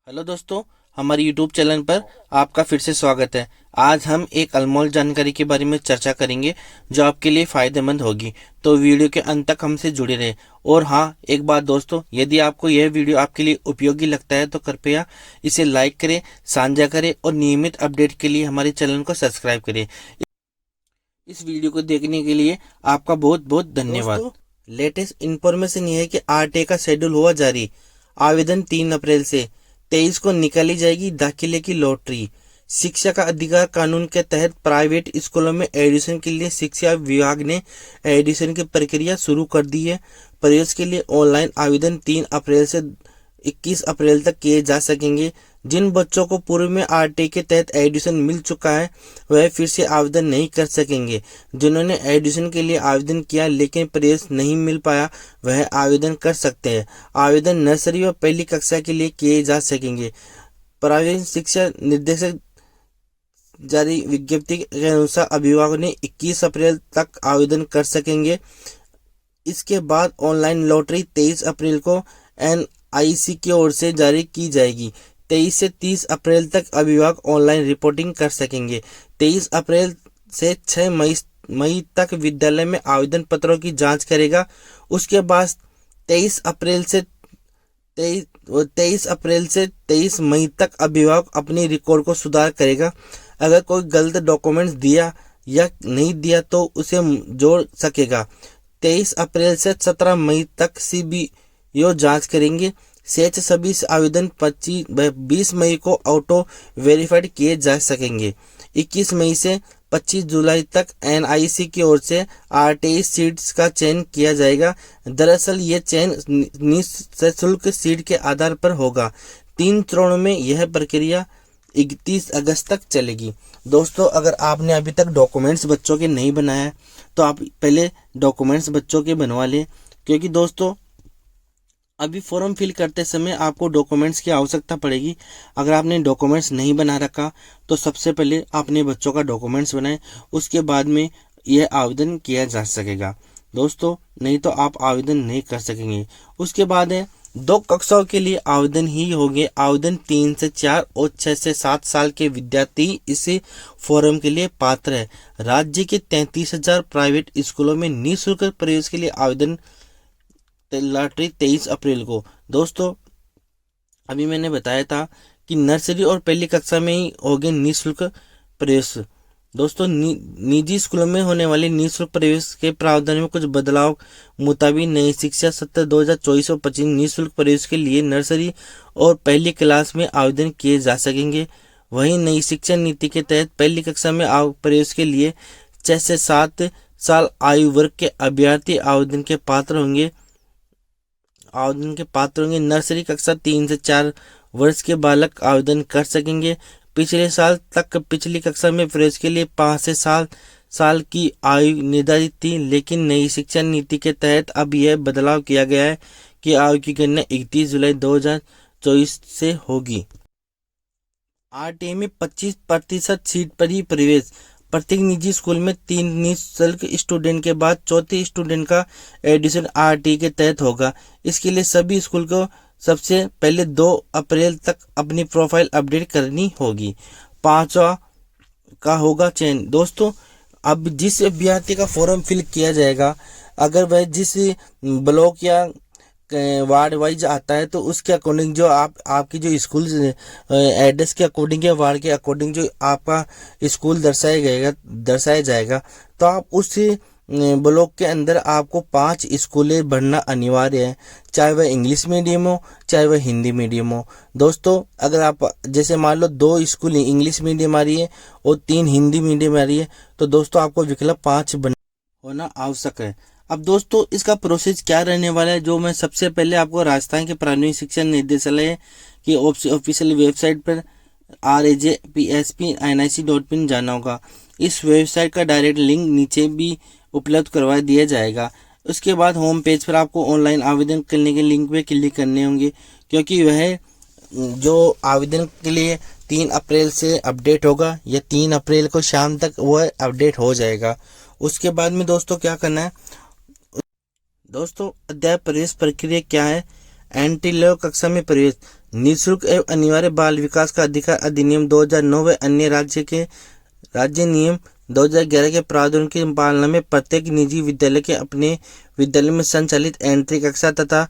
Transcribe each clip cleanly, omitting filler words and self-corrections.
Hello दोस्तों, हमारे YouTube channel पर आपका फिर से स्वागत है। आज हम एक अनमोल जानकारी के बारे में चर्चा करेंगे जो आपके लिए फायदेमंद होगी। तो वीडियो के अंत तक हमसे जुड़े रहें। और हाँ, एक बात दोस्तों, यदि आपको यह वीडियो आपके लिए उपयोगी लगता है तो कृपया इसे लाइक करें, साझा करें और नियमित अपडेट के लिए हमारे चैनल को सब्सक्राइब करें। इस वीडियो को देखने के लिए आपका बहुत बहुत धन्यवाद। लेटेस्ट इन्फॉर्मेशन ये है कि आरटीए का शेड्यूल हुआ जारी। आवेदन 3 अप्रैल से 23 को निकाली जाएगी दाखिले की लॉटरी। शिक्षा का अधिकार कानून के तहत प्राइवेट स्कूलों में एडमिशन के लिए शिक्षा विभाग ने एडमिशन की प्रक्रिया शुरू कर दी है। प्रवेश के लिए ऑनलाइन आवेदन 3 अप्रैल से 21 अप्रैल तक किए जा सकेंगे। जिन बच्चों को पूर्व में आरटीई के तहत एडमिशन मिल चुका है वह फिर से आवेदन नहीं कर सकेंगे। जिन्होंने एडमिशन के लिए आवेदन किया लेकिन प्रवेश नहीं मिल पाया वह आवेदन कर सकते हैं। आवेदन नर्सरी व पहली कक्षा के लिए किए जा सकेंगे। प्राइवेट शिक्षा निर्देशक जारी विज्ञप्ति के अनुसार अभिभावक ने 21 अप्रैल तक आवेदन कर सकेंगे। इसके बाद ऑनलाइन लॉटरी 23 अप्रैल को एनआईसी की ओर से जारी की जाएगी। 23 से 30 अप्रैल तक अभिभावक ऑनलाइन रिपोर्टिंग कर सकेंगे। 23 अप्रैल से 6 मई तक विद्यालय में आवेदन पत्रों की जांच करेगा। उसके बाद 23 अप्रैल से 23 मई तक अभिभावक अपनी रिकॉर्ड को सुधार करेगा। अगर कोई गलत डॉक्यूमेंट्स दिया या नहीं दिया तो उसे जोड़ सकेगा। 23 अप्रैल से 17 मई तक सीबीओ जांच करेंगे। शेष सभी आवेदन 20 मई को ऑटो वेरीफाइड किए जा सकेंगे। 21 मई से 25 जुलाई तक एनआईसी की ओर से आरटीई सीट्स का चयन किया जाएगा। दरअसल ये चयन निःशुल्क सीट के आधार पर होगा। 3 चरणों में यह प्रक्रिया 31 अगस्त तक चलेगी। दोस्तों, अगर आपने अभी तक डॉक्यूमेंट्स बच्चों के नहीं बनाया तो आप पहले डॉक्यूमेंट्स बच्चों के बनवा लें, क्योंकि दोस्तों अभी फॉर्म फिल करते समय आपको डॉक्यूमेंट्स की आवश्यकता पड़ेगी। अगर आपने डॉक्यूमेंट्स नहीं बना रखा तो सबसे पहले आपने बच्चों का डॉक्यूमेंट्स बनाए, उसके बाद में यह आवेदन किया जा सकेगा दोस्तों, नहीं तो आप आवेदन नहीं कर सकेंगे। उसके बाद है 2 कक्षाओं के लिए आवेदन ही होंगे। आवेदन 3 से 4 और 6 से 7 साल के विद्यार्थी इस फॉर्म के लिए पात्र है। राज्य के 33,000 प्राइवेट स्कूलों में निःशुल्क प्रवेश के लिए आवेदन लॉटरी 23 अप्रैल को। दोस्तों, अभी मैंने बताया था कि नर्सरी और पहली कक्षा में ही होंगे निःशुल्क प्रवेश। दोस्तों, निजी स्कूलों में होने वाले निःशुल्क प्रवेश के प्रावधान में कुछ बदलाव मुताबिक नई शिक्षा सत्र 2024-25 निःशुल्क प्रवेश के लिए नर्सरी और पहली क्लास में आवेदन किए जा सकेंगे। वहीं नई शिक्षा नीति के तहत पहली कक्षा में प्रवेश के लिए 6 से 7 साल आयु वर्ग के अभ्यर्थी आवेदन के पात्र होंगे। नर्सरी कक्षा 3 से 4 वर्ष के बालक आवेदन कर सकेंगे। पिछले साल तक पिछली कक्षा में प्रवेश के लिए 5 से 7 साल की आयु निर्धारित थी, लेकिन नई शिक्षा नीति के तहत अब यह बदलाव किया गया है कि आयु की गणना 31 जुलाई 2024 से होगी। आरटीई में 25% सीट पर ही प्रवेश। प्रत्येक निजी स्कूल में 3 निःशुल्क स्टूडेंट के बाद चौथे स्टूडेंट का एडमिशन आरटीई के तहत होगा। इसके लिए सभी स्कूल को सबसे पहले 2 अप्रैल तक अपनी प्रोफाइल अपडेट करनी होगी। 5वां का होगा चयन। दोस्तों, अब जिस अभ्यर्थी का फॉर्म फिल किया जाएगा, अगर वह जिस ब्लॉक या वार्ड वाइज आता है तो उसके अकॉर्डिंग जो आपकी जो स्कूल एड्रेस के अकॉर्डिंग या वार्ड के अकॉर्डिंग जो आपका स्कूल दर्शाया जाएगा, तो आप उस ब्लॉक के अंदर आपको 5 स्कूलें भरना अनिवार्य है, चाहे वह इंग्लिश मीडियम हो चाहे वह हिंदी मीडियम हो। दोस्तों, अगर आप जैसे मान लो 2 स्कूल इंग्लिश मीडियम आ रही है और 3 हिंदी मीडियम आ रही है, तो दोस्तों आपको विकल्प 5 होना आवश्यक है। अब दोस्तों, इसका प्रोसेस क्या रहने वाला है, जो मैं सबसे पहले आपको राजस्थान के प्राथमिक शिक्षा निदेशालय की ऑफिशियल वेबसाइट पर rajpspnic.in जाना होगा। इस वेबसाइट का डायरेक्ट लिंक नीचे भी उपलब्ध करवा दिया जाएगा। उसके बाद होम पेज पर आपको ऑनलाइन आवेदन करने के लिंक पे क्लिक करने होंगे, क्योंकि वह जो आवेदन के लिए 3 अप्रैल से अपडेट होगा या 3 अप्रैल को शाम तक वह अपडेट हो जाएगा। उसके बाद में दोस्तों क्या करना है, दोस्तों अध्याय प्रवेश प्रक्रिया क्या है। एंट्री लेवल कक्षा में प्रवेश। निःशुल्क एवं अनिवार्य बाल विकास का अधिकार अधिनियम 2009 व अन्य राज्य नियम 2011 के प्रावधानों की पालना में प्रत्येक निजी विद्यालय के अपने विद्यालय में संचालित एंट्री कक्षा तथा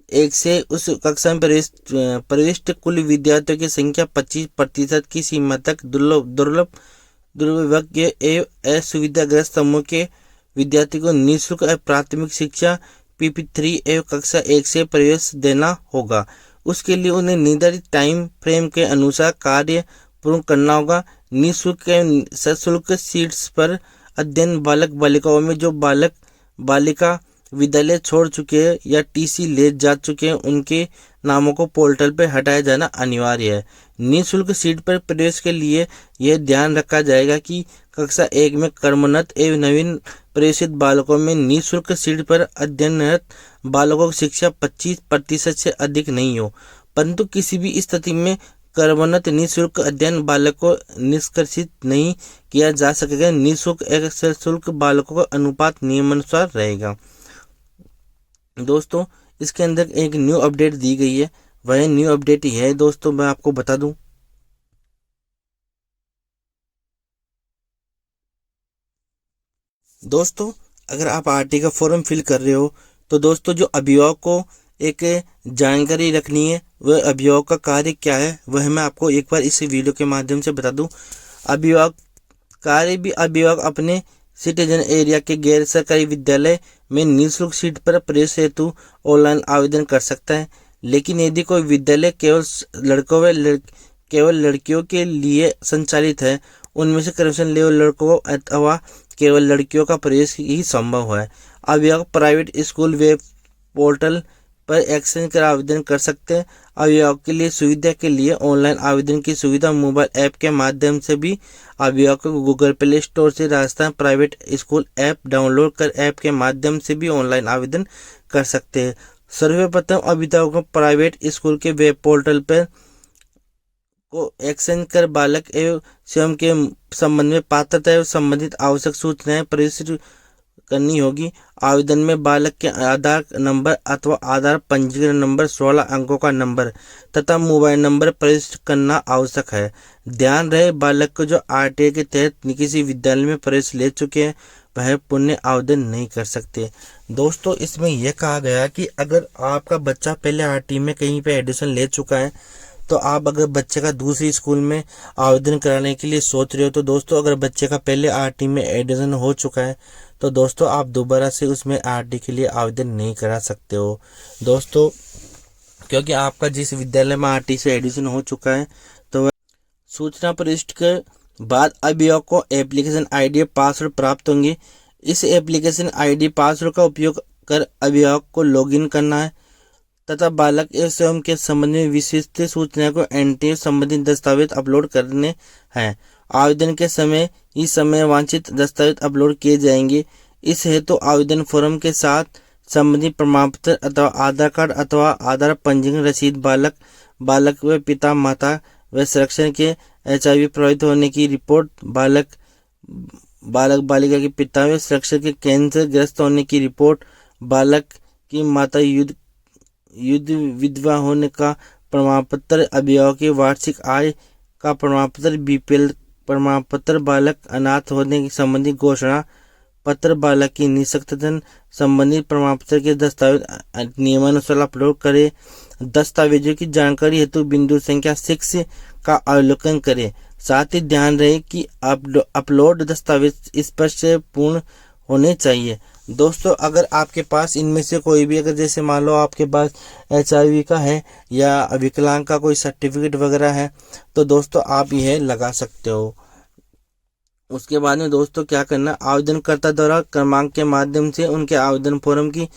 1 से उस कक्षा में प्रविष्ट कुल विद्यार्थियों की संख्या 25% की सीमा तक दुर्भग्य एवं असुविधाग्रस्त समूह के विद्यार्थी को निःशुल्क प्राथमिक शिक्षा PP3 एवं कक्षा 1 से प्रवेश देना होगा। उसके लिए उन्हें निर्धारित टाइम फ्रेम के अनुसार कार्य पूर्ण करना होगा। निःशुल्क एवं सशुल्क सीट्स पर अध्ययन बालक बालिकाओं में जो बालक बालिका विद्यालय छोड़ चुके हैं या TC ले जा चुके हैं, उनके नामों को पोर्टल पर हटाया जाना अनिवार्य है। निःशुल्क सीट पर प्रवेश के लिए यह ध्यान रखा जाएगा कि कक्षा 1 में कर्मरत एवं नवीन प्रवेशित बालकों में निःशुल्क सीट पर अध्ययनरत बालकों की शिक्षा 25% से अधिक नहीं हो, परंतु किसी भी स्थिति में कर्मरत निःशुल्क अध्ययन बालक को निष्कासित नहीं किया जा सकेगा। निःशुल्क एवं सशुल्क बालकों का अनुपात नियमानुसार रहेगा। दोस्तों, इसके अंदर एक न्यू अपडेट दी गई है, वह न्यू अपडेट है दोस्तों, मैं आपको बता दूं। दोस्तों, अगर आप RT का फॉर्म फिल कर रहे हो तो दोस्तों जो अभिभावक को एक जानकारी रखनी है, वह अभिभावक का कार्य क्या है, वह मैं आपको एक बार इस वीडियो के माध्यम से बता दूं। अभिभावक अपने सिटीजन एरिया के गैर सरकारी विद्यालय में निःशुल्क सीट पर प्रवेश हेतु ऑनलाइन आवेदन कर सकता है। लेकिन यदि कोई विद्यालय केवल लड़कियों के लिए संचालित है, उनमें से क्रमशः केवल लड़कों अथवा केवल लड़कियों का प्रवेश ही संभव है। अभिभावक प्राइवेट स्कूल वेब पोर्टल पर एक्सेस कर आवेदन कर सकते हैं। अभिभावक के लिए सुविधा के लिए ऑनलाइन आवेदन की सुविधा मोबाइल ऐप के माध्यम से भी अभिभावक को गूगल प्ले स्टोर से Rajasthan private school app download कर ऐप के माध्यम से भी ऑनलाइन आवेदन कर सकते हैं। सर्वप्रथम अभिभावक को प्राइवेट स्कूल के वेब पोर्टल पर को एक्सेस कर बालक एवं स्वयं के संबंध में पात्रता एवं संबंधित आवश्यक सूचनाएं प्रविष्ट करनी होगी। आवेदन में बालक के आधार नंबर अथवा आधार पंजीकरण नंबर 16 अंकों का नंबर तथा मोबाइल नंबर प्रविष्ट करना आवश्यक है। ध्यान रहे, बालक को जो RTA के तहत किसी विद्यालय में प्रवेश ले चुके हैं वह पुनः आवेदन नहीं कर सकते। दोस्तों, इसमें यह कहा गया कि अगर आपका बच्चा पहले RT में कहीं पे एडमिशन ले चुका है, तो आप अगर बच्चे का दूसरी स्कूल में आवेदन कराने के लिए सोच रहे हो, तो दोस्तों अगर बच्चे का पहले RT में एडमिशन हो चुका है तो दोस्तों आप दोबारा से उसमें RT के लिए आवेदन नहीं करा सकते हो दोस्तों, क्योंकि आपका जिस विद्यालय में RT से एडमिशन हो चुका है तो वह सूचना प्रविष्ट के बाद अभिभावक को एप्लीकेशन ID पासवर्ड प्राप्त होंगे। इस एप्लीकेशन ID पासवर्ड का उपयोग कर अभिभावक को लॉगिन करना है तथा बालक एवं स्वयं के संबंध में विशिष्ट सूचना को एंट्री संबंधित दस्तावेज अपलोड करने हैं। आवेदन के समय वांछित दस्तावेज अपलोड किए जाएंगे। इस हेतु आवेदन फॉर्म के साथ संबंधित प्रमाण पत्र अथवा आधार कार्ड अथवा आधार पंजीकरण रसीद, बालक व पिता माता व संरक्षण के HIV प्रभावित होने की रिपोर्ट, बालक बालिका के पिता व संरक्षण के कैंसर ग्रस्त होने की रिपोर्ट, बालक की माता युद्ध विधवा होने का प्रमाण पत्र, अभिभावक की वार्षिक आय का प्रमाण पत्र, BPL प्रमाण पत्र, बालक अनाथ होने की संबंधी घोषणा पत्र, बालक की निःशक्तता संबंधित प्रमाण पत्र के दस्तावेज नियमानुसार अपलोड करें। दस्तावेजों की जानकारी हेतु बिंदु संख्या 6 का अवलोकन करें। साथ ही ध्यान रहे कि अपलोड दस्तावेज स्पष्ट पूर्ण होने चाहिए। दोस्तों, अगर आपके पास इनमें से कोई भी, अगर जैसे मान लो आपके पास HIV का है या विकलांग का कोई सर्टिफिकेट वगैरह है, तो दोस्तों आप यह लगा सकते हो। उसके बाद में दोस्तों क्या करना, आवेदनकर्ता द्वारा क्रमांक के माध्यम से उनके आवेदन फॉर्म की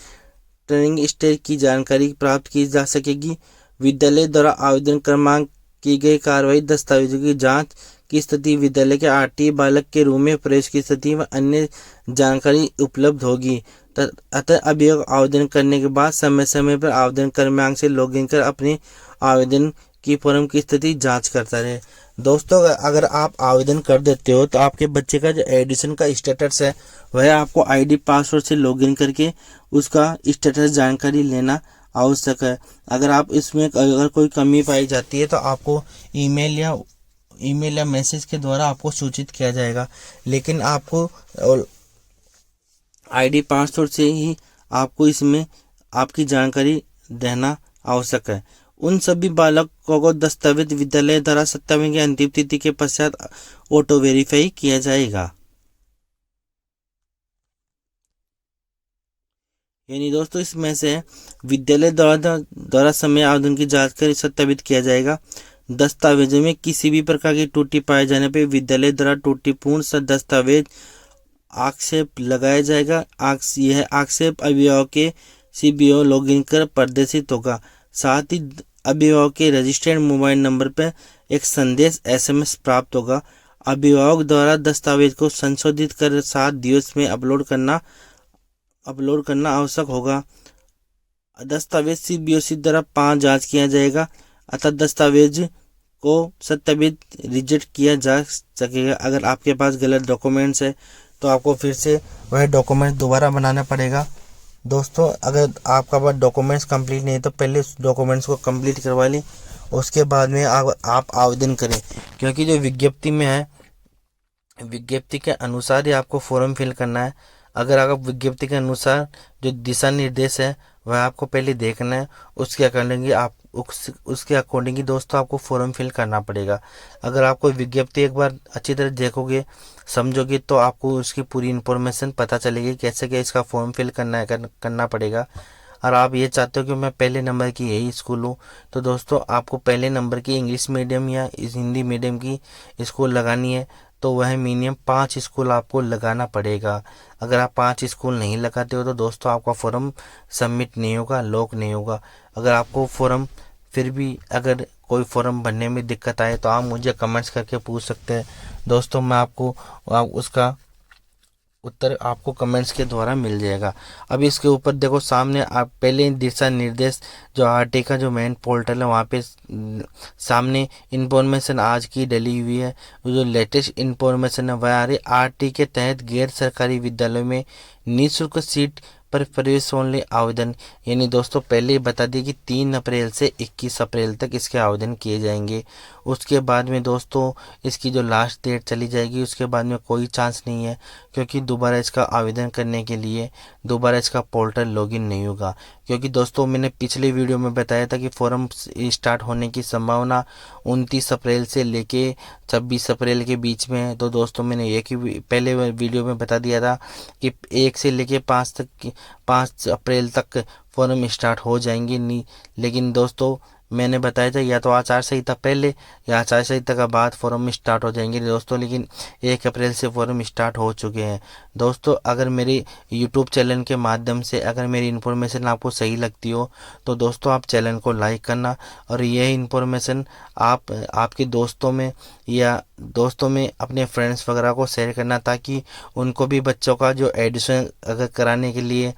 ट्रेनिंग स्टेज की जानकारी प्राप्त की जा सकेगी। विद्यालय द्वारा आवेदन क्रमांक की गई कार्रवाई, दस्तावेजों की जांच की स्थिति, विद्यालय के RTA, बालक के रूम में प्रवेश की स्थिति व अन्य जानकारी उपलब्ध होगी। अतः अभिभावक आवेदन करने के बाद समय समय पर आवेदन क्रमांक से लॉगिन कर अपने आवेदन की फॉर्म की स्थिति जांच करता रहे। दोस्तों, अगर आप आवेदन कर देते हो तो आपके बच्चे का जो एडमिशन का स्टेटस है वह आपको ID पासवर्ड से लॉगिन करके उसका स्टेटस जानकारी लेना आवश्यक है। अगर आप इसमें अगर कोई कमी पाई जाती है तो आपको ईमेल या मैसेज के द्वारा आपको सूचित किया जाएगा। लेकिन आपको आईडी पासवर्ड से ही आपको इसमें आपकी जानकारी देना आवश्यक है। उन सभी बालकों को दस्तावेज विद्यालय द्वारा 27 की अंतिम तिथि के पश्चात ऑटो वेरीफाई किया जाएगा। यानी दोस्तों इसमें से विद्यालय द्वारा समय आवेदन की जांच कर सत्यापित किया जाएगा। दस्तावेजों में किसी भी प्रकार की त्रुटि पाए जाने पर विद्यालय द्वारा त्रुटिपूर्ण दस्तावेज आक्षेप लगाया जाएगा। यह आक्षेप अभिभावक के CBO लॉगिन कर प्रदर्शित होगा। साथ ही अभिभावक के रजिस्टर्ड मोबाइल नंबर पर एक संदेश SMS प्राप्त होगा। अभिभावक द्वारा दस्तावेज को संशोधित कर 7 दिवस में अपलोड करना आवश्यक होगा। दस्तावेज CBOC द्वारा 5 जांच किया जाएगा अतः दस्तावेज को सत्यापित रिजेक्ट किया जा सकेगा। अगर आपके पास गलत डॉक्यूमेंट्स है तो आपको फिर से वह डॉक्यूमेंट दोबारा बनाना पड़ेगा। दोस्तों अगर आपका पास डॉक्यूमेंट्स कंप्लीट नहीं है तो पहले उस डॉक्यूमेंट्स को कंप्लीट करवा लें, उसके बाद में आप आवेदन करें। क्योंकि जो विज्ञप्ति में है, विज्ञप्ति के अनुसार ही आपको फॉर्म फिल करना है। अगर आप विज्ञप्ति के अनुसार जो दिशा निर्देश है वह आपको पहले देखना है, उसके अकॉर्डिंग ही दोस्तों आपको फॉर्म फिल करना पड़ेगा। अगर आपको विज्ञप्ति एक बार अच्छी तरह देखोगे, समझोगे तो आपको उसकी पूरी इन्फॉर्मेशन पता चलेगी कैसे क्या इसका फॉर्म फिल करना पड़ेगा। और आप ये चाहते हो कि मैं पहले नंबर की यही स्कूल हूँ तो दोस्तों आपको पहले नंबर की इंग्लिश मीडियम या हिंदी मीडियम की स्कूल लगानी है तो वह मिनिमम 5 स्कूल आपको लगाना पड़ेगा। अगर आप 5 स्कूल नहीं लगाते हो तो दोस्तों आपका फॉर्म सबमिट नहीं होगा, लॉक नहीं होगा। अगर आपको फॉर्म फिर भी अगर कोई फॉर्म भरने में दिक्कत आए तो आप मुझे कमेंट्स करके पूछ सकते हैं दोस्तों, मैं आपको उसका उत्तर आपको कमेंट्स के द्वारा मिल जाएगा। अब इसके ऊपर देखो सामने आप पहले दिशा निर्देश जो RT का जो मेन पोर्टल है वहाँ पे सामने इंफॉर्मेशन आज की डली हुई है। जो लेटेस्ट इंफॉर्मेशन है वह आ रही RT के तहत गैर सरकारी विद्यालयों में निःशुल्क सीट पर प्रवेश ओनली आवेदन। यानी दोस्तों पहले ही बता दिए कि 3 अप्रैल से 21 अप्रैल तक इसके आवेदन किए जाएंगे। उसके बाद में दोस्तों इसकी जो लास्ट डेट चली जाएगी, उसके बाद में कोई चांस नहीं है क्योंकि दोबारा इसका आवेदन करने के लिए दोबारा इसका पोर्टल लॉगिन नहीं होगा। क्योंकि दोस्तों मैंने पिछले वीडियो में बताया था कि फॉर्म स्टार्ट होने की संभावना 29 अप्रैल से लेके 26 अप्रैल के बीच में है। तो दोस्तों मैंने एक ही पहले वीडियो में बता दिया था कि 1 से लेके 5 अप्रैल तक फॉर्म स्टार्ट हो जाएंगे। नहीं, लेकिन दोस्तों मैंने बताया था या तो आचार संहिता पहले या आचार संहिता का बाद फॉर्म स्टार्ट हो जाएंगे दोस्तों, लेकिन 1 अप्रैल से फॉर्म स्टार्ट हो चुके हैं। दोस्तों अगर मेरे यूट्यूब चैनल के माध्यम से अगर मेरी इन्फॉर्मेशन आपको सही लगती हो तो दोस्तों आप चैनल को लाइक करना और यह इन्फॉर्मेशन आप आपके दोस्तों में अपने फ्रेंड्स वगैरह को शेयर करना ताकि उनको भी बच्चों का जो एडमिशन अगर कराने के लिए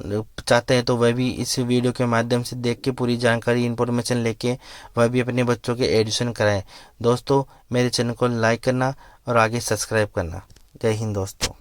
चाहते हैं तो वह भी इस वीडियो के माध्यम से देख के पूरी जानकारी इन्फॉर्मेशन लेके वह भी अपने बच्चों के एडमिशन कराएं। दोस्तों मेरे चैनल को लाइक करना और आगे सब्सक्राइब करना। जय हिंद दोस्तों।